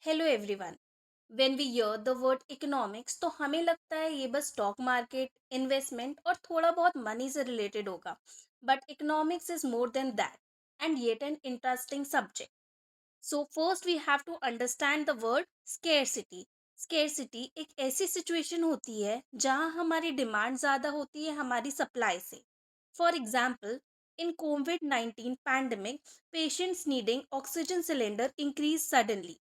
Hello everyone. When we hear the word economics तो हमें लगता है ये बस स्टॉक मार्केट, इन्वेस्टमेंट और थोड़ा बहुत मनी से रिलेटेड होगा। But economics is more than that and yet an interesting subject. So first we have to understand the word scarcity. Scarcity एक ऐसी सिचुएशन होती है जहां हमारी डिमांड ज़्यादा होती है हमारी सप्लाई से। फॉर एग्जाम्पल, इन कोविड-19 pandemic, patients needing oxygen cylinder increase suddenly,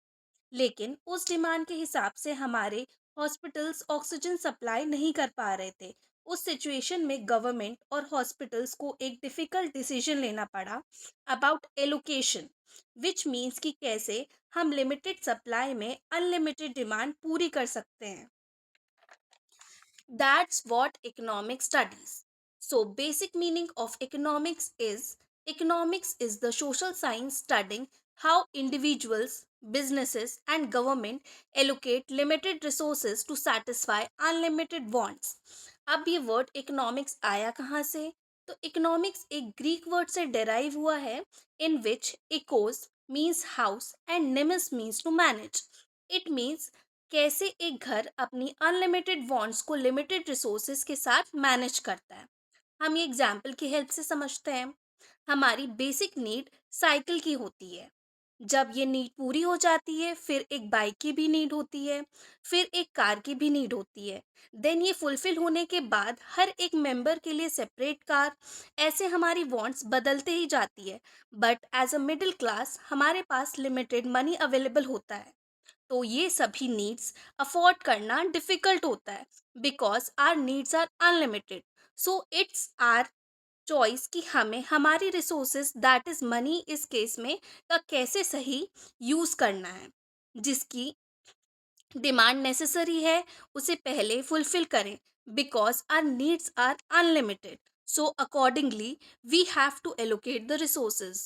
लेकिन उस डिमांड के हिसाब से हमारे हॉस्पिटल्स ऑक्सीजन सप्लाई नहीं कर पा रहे थे। उस सिचुएशन में गवर्नमेंट और हॉस्पिटल्स को एक डिफिकल्ट डिसीजन लेना पड़ा अबाउट एलोकेशन, विच मीन्स कि कैसे हम लिमिटेड सप्लाई में अनलिमिटेड डिमांड पूरी कर सकते हैं। That's what economics studies. So, basic meaning of economics is the social science studying how individuals, businesses, and government allocate limited resources to satisfy unlimited wants. अब ये वर्ड इकोनॉमिक्स आया कहाँ से? तो इकोनॉमिक्स एक ग्रीक वर्ड से derive हुआ है, in which oikos means house and nomos means to manage. It means कैसे एक घर अपनी अनलिमिटेड वांट्स को लिमिटेड रिसोर्सेज के साथ मैनेज करता है। हम ये एग्जाम्पल की हेल्प से समझते हैं। हमारी बेसिक नीड साइकिल की होती है। जब ये नीड पूरी हो जाती है फिर एक बाइक की भी नीड होती है, फिर एक कार की भी नीड होती है। देन ये फुलफिल होने के बाद हर एक मेंबर के लिए सेपरेट कार। ऐसे हमारी वांट्स बदलते ही जाती है। But as a middle class हमारे पास लिमिटेड मनी अवेलेबल होता है, तो ये सभी नीड्स अफोर्ड करना डिफिकल्ट होता है because our needs are unlimited. So it's our choice कि हमें हमारी रिसोर्सेज दैट इज मनी इस केस में का कैसे सही यूज करना है। जिसकी डिमांड नेसेसरी है उसे पहले फुलफिल करें because our needs are unlimited. So accordingly we have to allocate the resources.